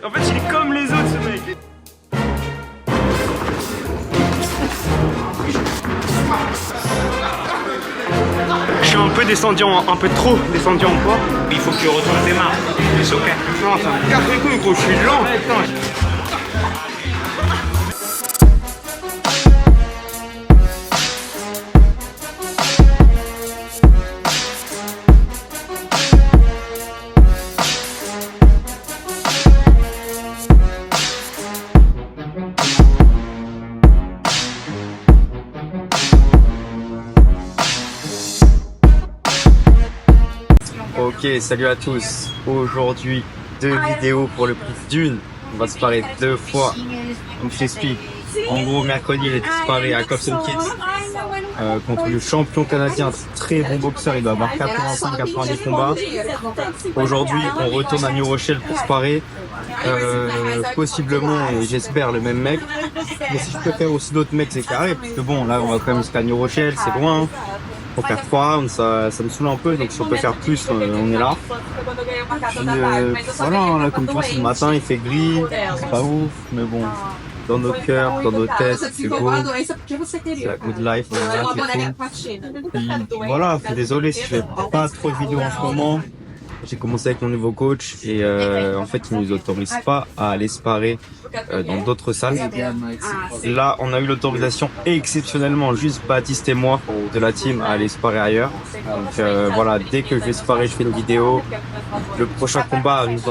En fait, il est comme les autres, ce mec. Je suis un peu descendu, un peu trop descendu en poids. Il faut que tu retournes tes mains. C'est ok. Non, ça me casse les couilles, gros. Je suis lent, putain. Ok, salut à tous. Aujourd'hui, 2 vidéos pour le prix d'une. On va se parler 2 fois. Donc je t'explique. En gros, mercredi, il est disparu à Cobson Kids contre le champion canadien, très bon boxeur. Il doit avoir 85-90 combats. Aujourd'hui, on retourne à New Rochelle pour se parer. Possiblement, et j'espère, le même mec. Mais si je peux faire aussi d'autres mecs, c'est carré. Parce que bon, là, on va quand même jusqu'à New Rochelle, c'est loin. Pour faire 3 rounds, ça me saoule un peu, donc si on peut faire plus, on est là. Puis, voilà, là, comme tu vois, c'est le matin, il fait gris, c'est pas ouf, mais bon, dans nos cœurs, dans nos têtes, c'est beau, c'est la good life, c'est cool. Puis, voilà, désolé si je fais pas trop de vidéos en ce moment. J'ai commencé avec mon nouveau coach et en fait, il nous autorise pas à aller se parer dans d'autres salles. Là, on a eu l'autorisation exceptionnellement, juste Baptiste et moi de la team à aller se parer ailleurs. Donc voilà, dès que je vais se parer, je fais une vidéo. Le prochain combat arrive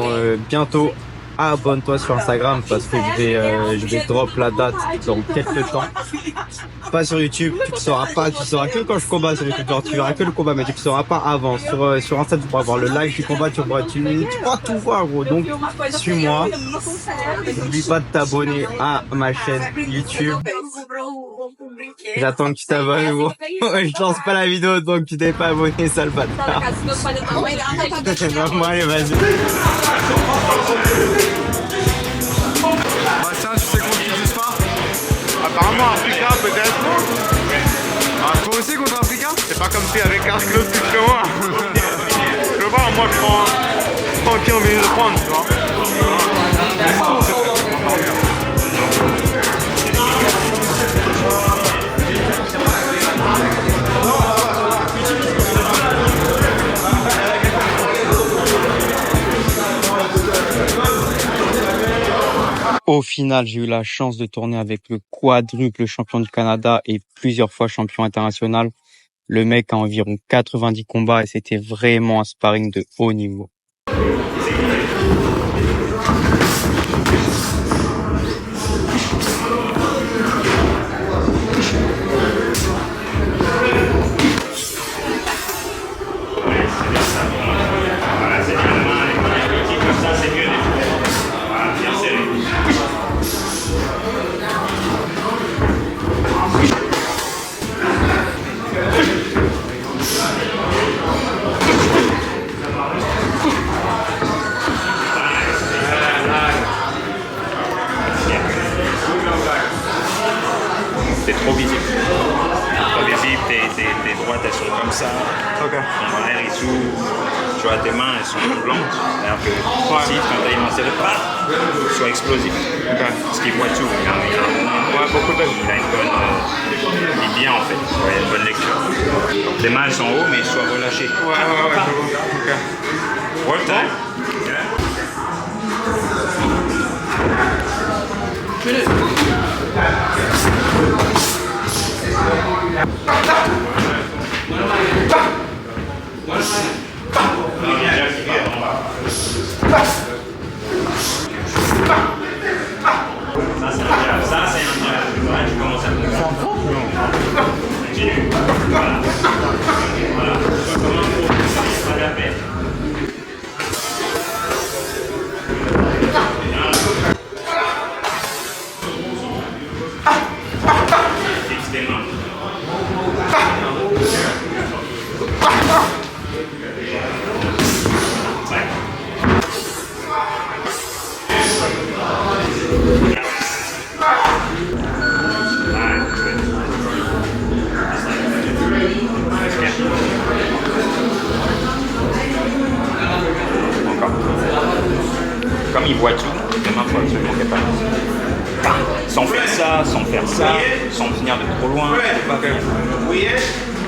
bientôt. Abonne-toi sur Instagram parce que je vais drop la date dans quelques temps. Pas sur YouTube, tu sauras que quand je combats sur YouTube, genre, tu verras que le combat, mais tu ne sauras pas avant. Sur Insta, tu pourras voir le live du combat, tu pourras tout voir, gros. Donc, suis-moi. N'oublie pas de t'abonner à ma chaîne YouTube. J'attends que tu t'abonnes, gros. Je lance pas la vidéo, donc tu t'es pas abonné, sale bâtard. Bon, allez, vas-y. Bastien, tu sais contre qui tu spars? Apparemment, Africa, peut-être. Ah, toi aussi contre Africain? C'est pas comme si avec un club plus que moi. Je veux voir, moi, je prends qui on vient de prendre, tu vois. Au final, j'ai eu la chance de tourner avec le quadruple champion du Canada et plusieurs fois champion international. Le mec a environ 90 combats et c'était vraiment un sparring de haut niveau. T'es trop visible. Trop visible, tes droites elles sont comme ça. Ok. Ton air il s'ouvre. Tu vois, tes mains elles sont blanches. Alors que si quand t'as une serré, soit explosif. Okay. Ce qui voit tout. Il a beaucoup de. Il a une bonne. Il est bien en fait. Il a une bonne lecture. Donc, tes mains elles sont en haut mais soient relâchées. Ouais, c'est bon. Ok. Work time. Ça c'est un jab. Tu commences à comprendre. Continue. Voilà. Voilà. Pas de la peine. Fixe tes mains. Comme il voit tout, demain, il faut absolument qu'elle parte. Sans faire ça, sans venir de trop loin.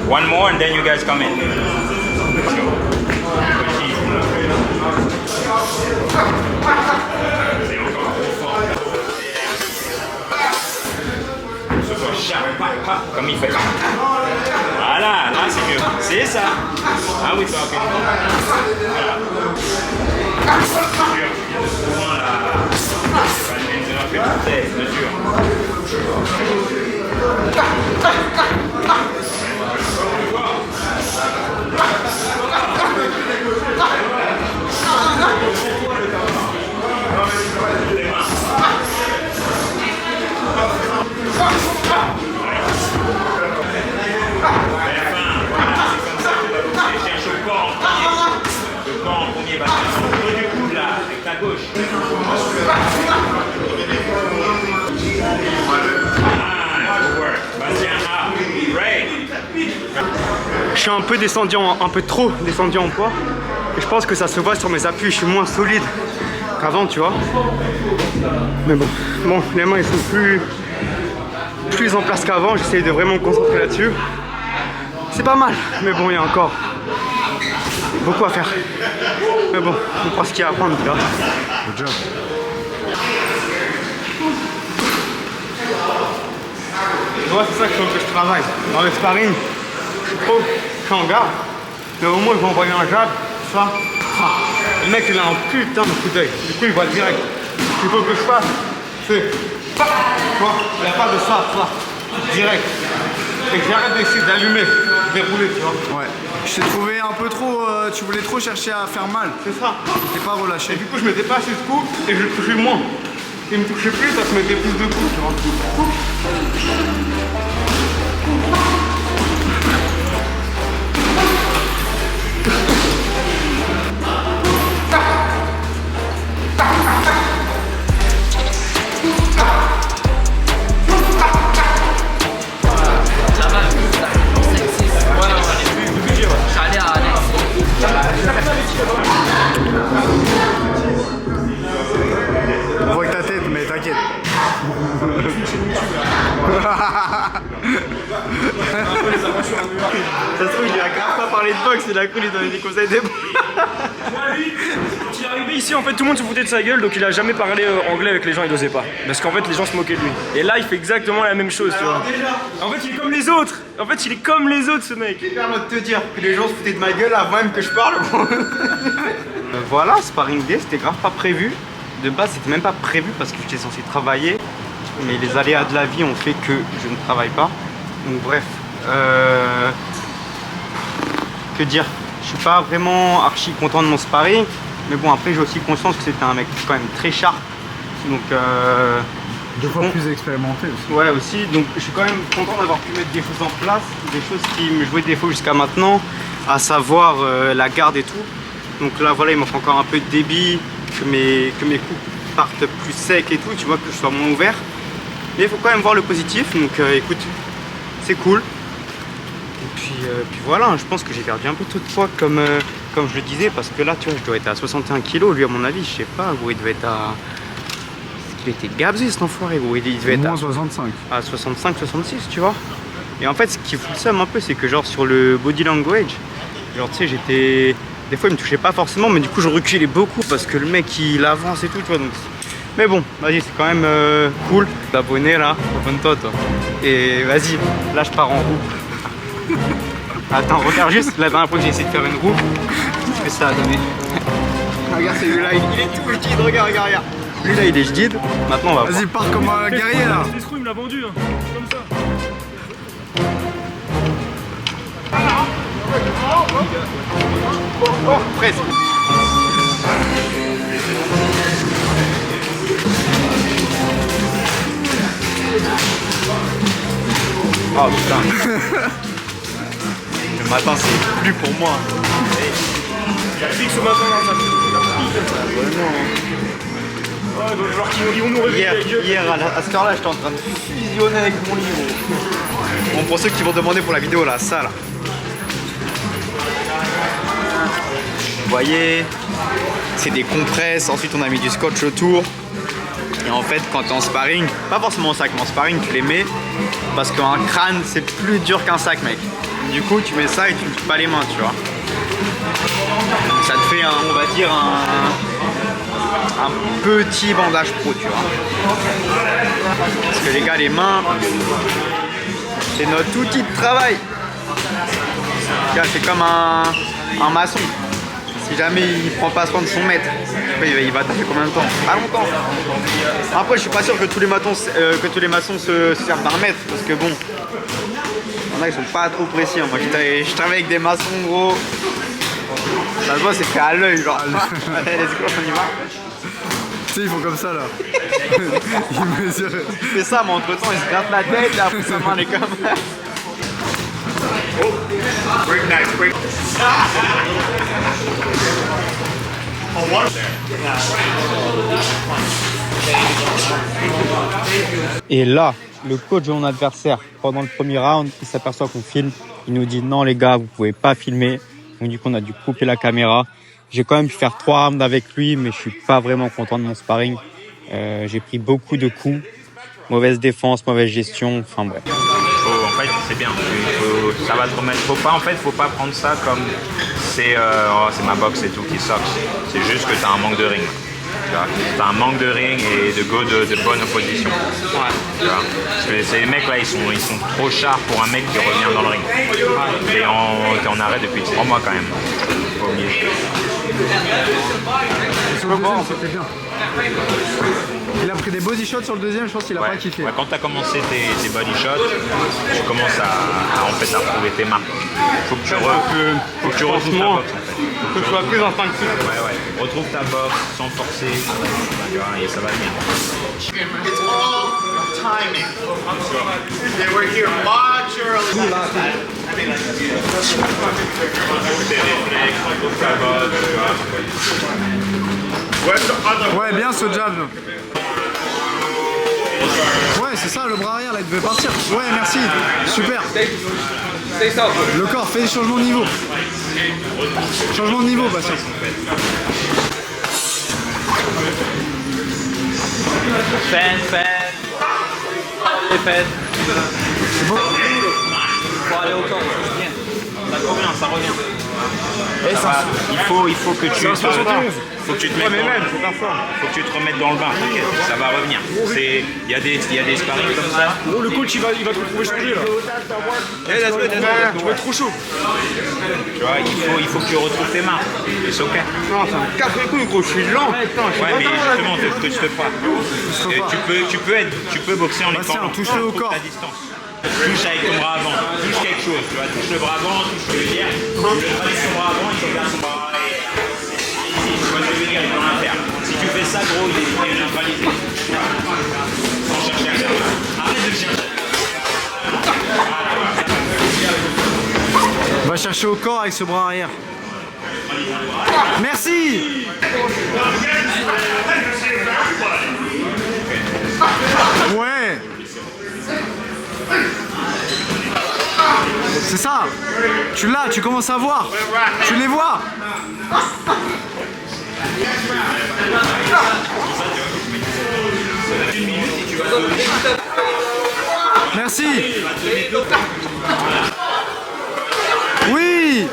One more and then you guys come in. Let's go. C'est encore trop fort. Ce soit sharp, comme il fait. Voilà, là c'est mieux. C'est ça. Ah oui, ça va faire. Voilà. Je suis un peu descendu, un peu trop descendu en poids. Et je pense que ça se voit sur mes appuis, je suis moins solide qu'avant, tu vois. Mais bon, les mains ils sont plus en place qu'avant, j'essaie de vraiment me concentrer là-dessus. C'est pas mal, mais bon, il y a encore beaucoup à faire. Mais bon, on prend ce qu'il y a à apprendre, tu vois. Good job. Ouais, c'est ça que je travaille. Dans le sparring, je suis en garde, mais au moins je vais envoyer un jab, ça. Le mec il a un putain de coup d'œil, du coup il voit direct. Ce qu'il faut que je fasse, c'est. Tu vois, il n'y a pas de ça, direct. Et que j'arrête d'essayer d'allumer, dérouler, tu vois. Ouais. Je t'ai trouvé un peu trop. Tu voulais trop chercher à faire mal. C'est ça. T'es pas relâché. Et du coup je mettais pas assez de coups et je le touchais moins. Il me touchait plus, ça se mettait plus de coups, tu vois. On voit que ta tête, mais t'inquiète. Ça se trouve, il a grave pas parlé de boxe, il a cru lui donner des conseils de boxe. Lui, quand il est arrivé ici, en fait, tout le monde se foutait de sa gueule, donc il a jamais parlé anglais avec les gens, il osait pas. Parce qu'en fait, les gens se moquaient de lui. Et là, il fait exactement la même chose, tu vois. En fait, il est comme les autres. En fait, il est comme les autres, ce mec. Permet de te dire que les gens se foutaient de ma gueule avant même que je parle. Voilà, Sparring Day, c'était grave pas prévu. De base, c'était même pas prévu parce que j'étais censé travailler. Mais les aléas de la vie ont fait que je ne travaille pas. Donc bref, que dire, je suis pas vraiment archi content de mon sparring. Mais bon, après j'ai aussi conscience que c'était un mec quand même très sharp. Donc Deux fois plus expérimenté aussi. ouais aussi, donc je suis quand même content d'avoir pu mettre des choses en place, des choses qui me jouaient défaut jusqu'à maintenant, à savoir la garde et tout. Donc là voilà, il manque encore un peu de débit, que mes coups partent plus secs et tout, tu vois, que je sois moins ouvert. Mais il faut quand même voir le positif, donc écoute, c'est cool. Et puis voilà, je pense que j'ai perdu un peu trop de poids comme je le disais, parce que là tu vois, je dois être à 61 kg, lui à mon avis, je sais pas, gros, il devait être à... Il était gabzé cet enfoiré, gros, il devait être Moins 65. à 65, 66, tu vois. Et en fait, ce qui fout le seum un peu, c'est que genre sur le body language, genre tu sais, j'étais... Des fois, il me touchait pas forcément, mais du coup, je reculais beaucoup parce que le mec, il avance et tout, tu vois. Donc... Mais bon, vas-y, c'est quand même cool d'abonner là, abonne-toi, toi. Et vas-y, là, je pars en roue. Attends, regarde juste, la dernière fois que j'ai essayé de faire une roue, ce que ça a donné. Regarde, c'est lui là, il est tout jdid, regarde. Lui là, il est jdid, maintenant on va voir. Vas-y, pars comme un guerrier là. Ce trou, il me l'a vendu, hein. Comme ça. Oh, presque. Oh putain. Le matin c'est plus pour moi. Il y a le fixe ce matin, là, ça ouais, donc, genre, ils vont nous réveiller avec Dieu. Hier à cette heure-là, j'étais en train de fusionner avec mon livre. Bon, pour ceux qui vont demander pour la vidéo, là, ça là. Vous voyez, c'est des compresses, ensuite on a mis du scotch autour. Et en fait, quand t'es en sparring, pas forcément en sac, mais en sparring, tu les mets parce qu'un crâne, c'est plus dur qu'un sac, mec. Du coup, tu mets ça et tu ne touches pas les mains, tu vois. Ça te fait, on va dire, un petit bandage pro, tu vois. Parce que les gars, les mains, c'est notre outil de travail. C'est comme un maçon. Si jamais il prend pas soin de son maître, il va taper combien de temps? Pas longtemps. Après, je suis pas sûr que tous les maçons, se servent d'un maître, parce que bon, il y en a qui sont pas trop précis. Hein. Moi, je travaille avec des maçons, gros. Ça se voit, c'est fait à l'œil, genre. Allez, let's go, on y va. Tu sais, ils font comme ça là. Ils mesurent. Il fait ça, mais entre temps, il se gratte la tête, et après sa main, elle est comme. Break next, break. Et là, le coach de mon adversaire, pendant le premier round, il s'aperçoit qu'on filme. Il nous dit non les gars, vous pouvez pas filmer. Donc du coup, on a dû couper la caméra. J'ai quand même pu faire 3 rounds avec lui, mais je suis pas vraiment content de mon sparring. J'ai pris beaucoup de coups, mauvaise défense, mauvaise gestion, enfin bref. En fait, c'est bien. Ça va te remettre. Faut pas prendre ça comme c'est ma boxe et tout qui sucks. C'est juste que tu as un manque de ring. Tu as un manque de ring et de bonne opposition. Ouais. Tu vois, parce que ces mecs là, ils sont trop chars pour un mec qui revient dans le ring. T'es en arrêt depuis 3 mois quand même. Faut pas oublier. C'était bien. Il a pris des body shots sur le deuxième, je pense qu'il a pas kiffé. Ouais, quand tu as commencé tes body shots, tu commences à retrouver tes marques. Faut que tu retrouves ta boxe en fait. Faut que tu sois plus instinctif. Ouais. Retrouve ta boxe sans forcer, tu vois, et ça va bien. It's all timing. They were here much earlier. Ouais, bien ce jab. Ouais, c'est ça, le bras arrière là, il devait partir. Ouais, merci. Super. Le corps, fais des changements de niveau. Changement de niveau, patient. Fais. C'est bon. Faut aller au corps, bien. Ça revient. Il faut que tu te mettes dans le bain, t'inquiète, ça va revenir. Il y a des sparring comme ça. Oh, le coach il va te retrouver changé là. Tu vas être trop chaud. Tu vois, il faut que tu retrouves tes marques. Et c'est ok. Non, ça me casse les couilles, gros, je suis lent. Ouais, mais justement, que tu te frappes. Tu peux boxer en étant touche-le au corps. ta distance. Touche avec ton bras avant, touche quelque chose, tu vois, touche le bras avant, touche le derrière, le bras avec son bras avant, il regarde son bras arrière. Tu vois ce que je veux dire, il peut rien faire. Si tu fais ça, gros, il est neutralisé. Sans chercher à faire. Arrête de chercher. Va chercher au corps avec ce bras arrière. Merci. Ouais. C'est ça. Tu l'as, tu commences à voir. Tu les vois. Merci. Oui.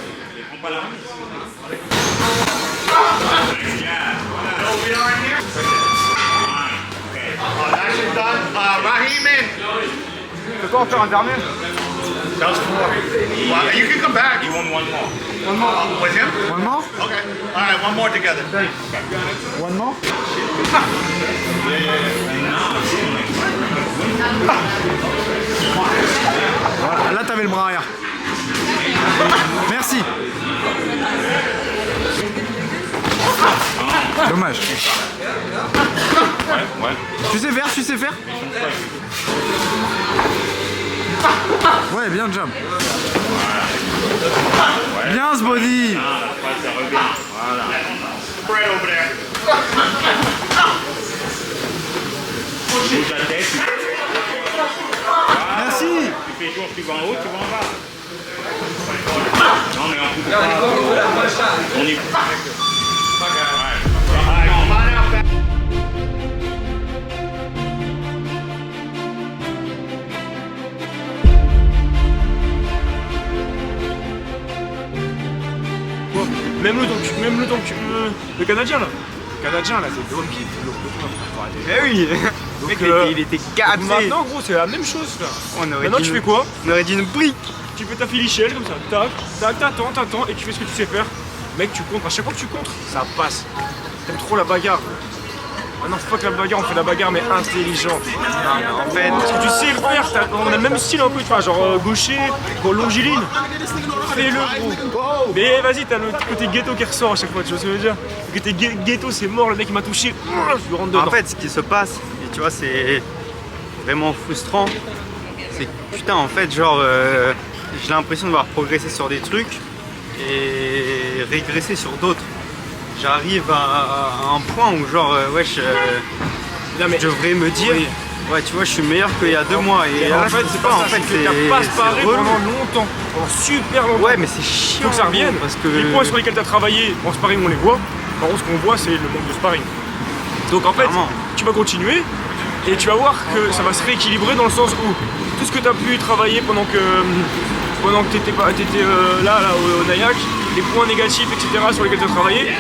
C'est quoi, on fait un dernier? That was 4. Well, you can come back. You want one more. One more. With him? One more. Okay. All right, one more together. One more. Voilà, là t'avais le bras arrière. Merci. Dommage. Ouais. Tu sais faire. Ouais, bien jump. Bien ce body. Ça revient. Voilà. Right over there. Bouge la tête. Merci. Tu fais jour, tu vas en haut, tu vas en bas. Non, mais on coupe pas. On y... Ouais. le Canadien là. Le Canadien là, c'est drôle qui est lourd de toi. Eh oui. Donc, Mec, il était donc cassé. maintenant gros c'est la même chose frère. Maintenant tu fais quoi? On aurait dit une brique. Tu fais ta filichelle comme ça, tac, t'attends et tu fais ce que tu sais faire. Mec tu contres, à chaque fois que tu contres, ça passe. T'aimes trop la bagarre. Ah non, fuck la bagarre, on fait la bagarre mais intelligente. En fait, Parce que tu sais le faire, on a le même style un peu, tu vois, genre gaucher, longiligne. Fais-le gros. Mais vas-y, t'as le côté ghetto qui ressort à chaque fois, tu vois ce que je veux dire? Le côté ghetto c'est mort, le mec il m'a touché, je lui rentre dedans. en fait, ce qui se passe, et tu vois, c'est vraiment frustrant. C'est que putain, en fait, genre, j'ai l'impression de devoir progresser sur des trucs et régresser sur d'autres. J'arrive à un point où genre wesh, Non, mais je devrais me dire oui. ouais tu vois je suis meilleur qu'il y a 2 mois et en là fait je c'est peux pas en ça, fait c'est que t'as pas sparé relou. pendant longtemps, pendant super longtemps. Ouais mais c'est chiant. Faut que ça revienne, parce que les points sur lesquels t'as travaillé en sparring on les voit, par contre ce qu'on voit c'est le manque de sparring. Donc en fait Clairement. tu vas continuer et tu vas voir que ça va se rééquilibrer dans le sens où tout ce que t'as pu travailler pendant que t'étais là au Nayak, les points négatifs etc sur lesquels t'as travaillé,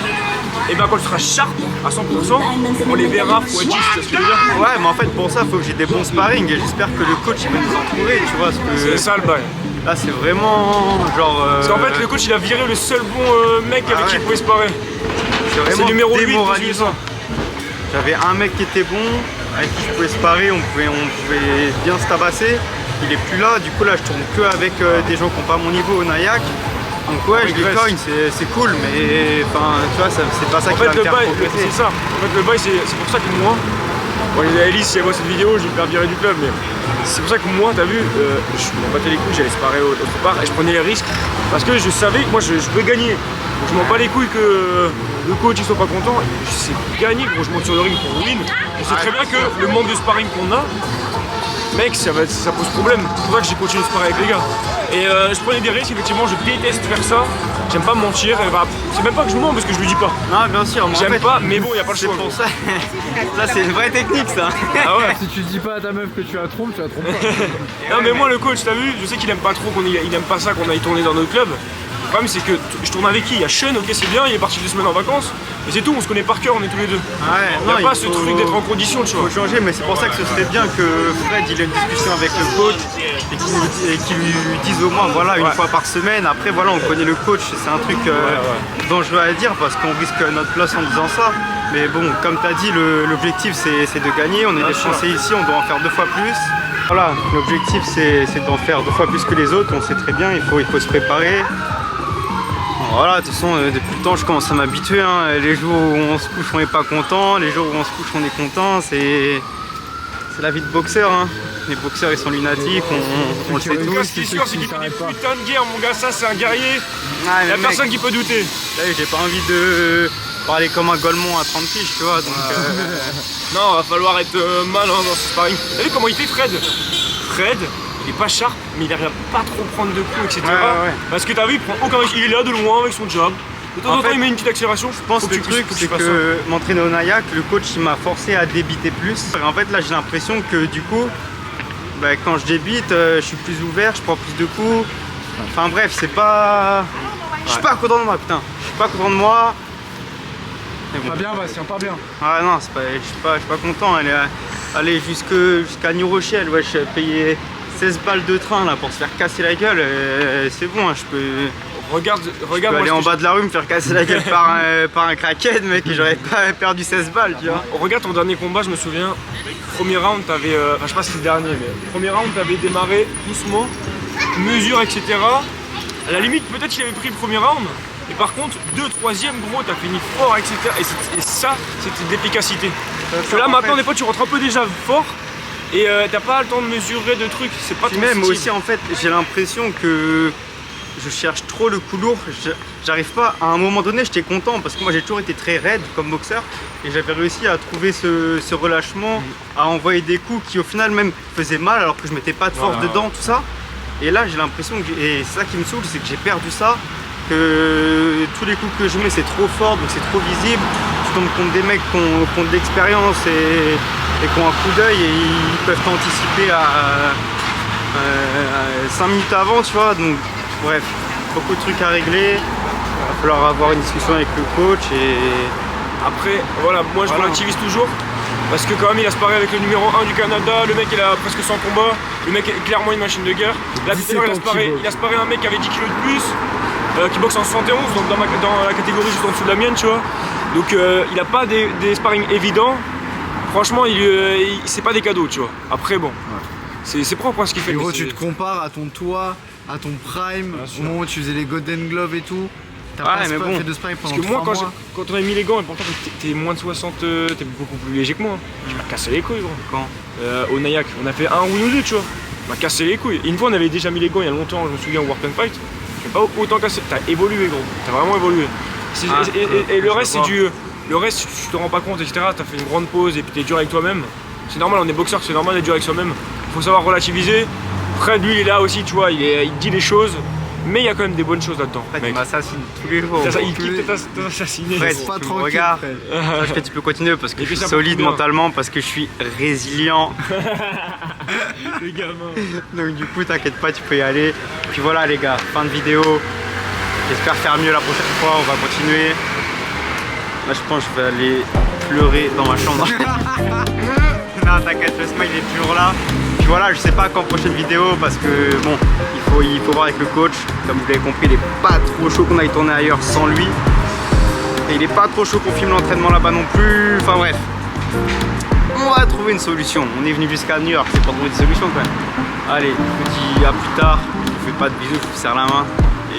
et ben quand tu seras sharp à 100%, on les verra x 10, tu vois ce que je veux dire? ouais mais en fait pour ça faut que j'ai des bons sparring et j'espère que le coach il va nous entourer tu vois parce C'est que ça le bail. là c'est vraiment genre Parce qu'en fait le coach il a viré le seul bon mec avec qui ouais. il pouvait sparer. c'est C'est vraiment numéro 8 démoralisant. J'avais un mec qui était bon, avec qui je pouvais sparer, on pouvait bien se tabasser. Il est plus là, du coup là je tourne que avec des gens qui n'ont pas mon niveau au Nayak. Donc ouais, je les cogne, c'est cool, mais enfin tu vois, c'est pas ça En qui va fait me le faire bail, progresser. c'est ça. En fait le bail c'est pour ça que moi, bon Elise si elle voit cette vidéo, je vais me faire virer du club, mais c'est pour ça que moi, t'as vu, je m'en battais les couilles, j'allais sparer autre part et je prenais les risques parce que je savais que moi je pouvais gagner. Donc je m'en bats les couilles que le coach il soit pas content, je sais gagner, gros, je monte sur le ring pour win. Je sais très bien que le manque de sparring qu'on a, mec, ça pose problème. C'est pour ça que j'ai continué de sparer avec les gars. Et je prenais des risques, effectivement, je déteste faire ça. J'aime pas mentir, et bah, c'est même pas que je mens parce que je lui dis pas. Non bien sûr, mais en J'aime fait, pas, mais bon, y a pas le c'est choix. pour ça. Là c'est une vraie technique ça. Ah ouais. Si tu dis pas à ta meuf que tu la trompes pas. Non mais moi le coach, t'as vu, je sais qu'il aime pas trop il aime pas ça qu'on aille tourner dans notre club. Le problème c'est que je tourne avec qui? Il y a Sean, ok c'est bien, il est parti 2 semaines en vacances, mais c'est tout, on se connaît par cœur, on est tous les deux. Ouais, Il n'y a non, pas ce faut- truc d'être en condition, tu vois. faut changer, mais c'est pour ça que ce serait bien que Fred il ait une discussion avec le coach et qu'il lui dise au moins voilà une Ouais. fois par semaine. Après voilà, on connaît le coach, c'est un truc dangereux à dire parce qu'on risque notre place en disant ça. Mais bon, comme tu as dit, l'objectif c'est de gagner. On est des Français ici, on doit en faire 2 fois plus. Voilà, l'objectif c'est d'en faire 2 fois plus que les autres. On sait très bien, il faut se préparer. Voilà, de toute façon, depuis le temps, je commence à m'habituer. Hein. Les jours où on se couche, on n'est pas content. Les jours où on se couche, on est content. C'est la vie de boxeur. Hein. Les boxeurs, ils sont lunatiques. On le sait En tout cas, tous. ce qui est sûr, c'est qu'il fait des putains de guerres, mon gars, ça c'est un guerrier. Ah, Il y a mais personne mec, qui peut douter. j'ai pas envie de parler comme un Golemont à 30 piges, tu vois. Donc, Non, va falloir être malin dans ce sparring. T'as vu comment il fait Fred? Fred, il est pas sharp, mais il arrive à pas trop prendre de coups, etc. Ouais. Parce que t'as vu, il prend aucun risque. Il est là de loin avec son jab. De temps en temps, fait, il met une petite accélération. je pense que le truc, c'est que m'entraîner au Nayak, le coach il m'a forcé à débiter plus. En fait, là, j'ai l'impression que du coup, bah, quand je débite, je suis plus ouvert, je prends plus de coups. Enfin bref, c'est pas. Je suis pas content de moi, putain. Je suis pas content de moi. Mais bon. Pas bien, Bastien, pas bien. Ah non, je suis pas content. Aller jusqu'à New Rochelle, ouais, je payé 16 balles de train là pour se faire casser la gueule. C'est bon, hein, je peux Regarde aller en bas de la rue me faire casser la gueule par un crackhead, mec, et j'aurais pas perdu 16 balles, tu vois. Regarde ton dernier combat, je me souviens. Premier round, t'avais. Enfin, je sais pas si c'est le dernier, mais. Premier round, t'avais démarré doucement, mesure, etc. À la limite, peut-être qu'il avait pris le premier round. Et par contre, 2, 3e, gros, t'as fini fort, etc. Et ça, c'était de l'efficacité. Parce que là, maintenant, des fois, tu rentres un peu déjà fort. Et t'as pas le temps de mesurer de trucs, c'est pas Puis ton même style. aussi, en fait, j'ai l'impression que je cherche trop le coup lourd. J'arrive pas, à un moment donné, j'étais content parce que moi j'ai toujours été très raide comme boxeur et j'avais réussi à trouver ce relâchement, à envoyer des coups qui au final même faisaient mal alors que je mettais pas de force dedans, tout ça. Et là, j'ai l'impression que, et c'est ça qui me saoule, c'est que j'ai perdu ça, que tous les coups que je mets c'est trop fort, donc c'est trop visible. Je tombe contre des mecs qui ont de l'expérience et qui ont un coup d'œil et ils peuvent t'anticiper à 5 minutes avant, tu vois. Donc bref, beaucoup de trucs à régler. va falloir avoir une discussion avec le coach et... Après, voilà, moi je relativise toujours. Parce que quand même il a sparé avec le numéro 1 du Canada, le mec il a presque 100 combats, le mec est clairement une machine de guerre. Là tout à l'heure il a sparé un mec qui avait 10 kilos de plus, qui boxe en 71, donc dans la catégorie juste en dessous de la mienne, tu vois. Donc il a pas des sparring évidents. Franchement, c'est pas des cadeaux, tu vois. Après bon, c'est propre ce qu'il fait. Gros, tu te compares à ton toi, à ton prime, au moment où tu faisais les Golden Gloves et tout. T'as pas fait de sparring pendant 3 mois. Parce que moi, quand on a mis les gants, et pourtant t'es moins de 60, t'es beaucoup plus léger que moi. Tu m'as cassé les couilles, gros. Quand au Nayak, on a fait un win ou deux, tu vois. Tu m'as cassé les couilles. Et une fois, on avait déjà mis les gants il y a longtemps, je me souviens, au Work and Fight. Tu m'as pas autant cassé. T'as évolué, gros. T'as vraiment évolué. Et le reste, c'est du. Le reste, tu te rends pas compte, etc. T'as fait une grande pause et puis t'es dur avec toi-même. C'est normal, on est boxeur, c'est normal d'être dur avec soi-même. Faut savoir relativiser. Après, lui, il est là aussi, tu vois, il dit des choses. Mais il y a quand même des bonnes choses là-dedans. Il m'assassine tous les jours. Il kiffe t'assassiner. Fred, pas tu me tranquille, regardes. Fred. Fred, tu peux continuer parce que Et je puis suis ça solide beaucoup bien. mentalement, parce que je suis résilient. Les gamins. Donc du coup, t'inquiète pas, tu peux y aller. Puis voilà les gars, fin de vidéo. J'espère faire mieux la prochaine fois, on va continuer. Là je pense que je vais aller pleurer dans ma chambre. Non t'inquiète, le smile est toujours là. Puis voilà, je sais pas quand prochaine vidéo parce que bon, il faut voir avec le coach. Comme vous l'avez compris, il est pas trop chaud qu'on aille tourner ailleurs sans lui. Et il est pas trop chaud qu'on filme l'entraînement là-bas non plus. Enfin bref, on va trouver une solution. On est venu jusqu'à New York, c'est pour trouver une solution quand même. Allez, je vous dis à plus tard. Je vous fais pas de bisous, je vous serre la main.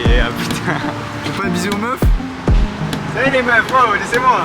Et à plus tard. Tu fais pas un bisou aux meufs? Salut les meufs, wow, laissez-moi.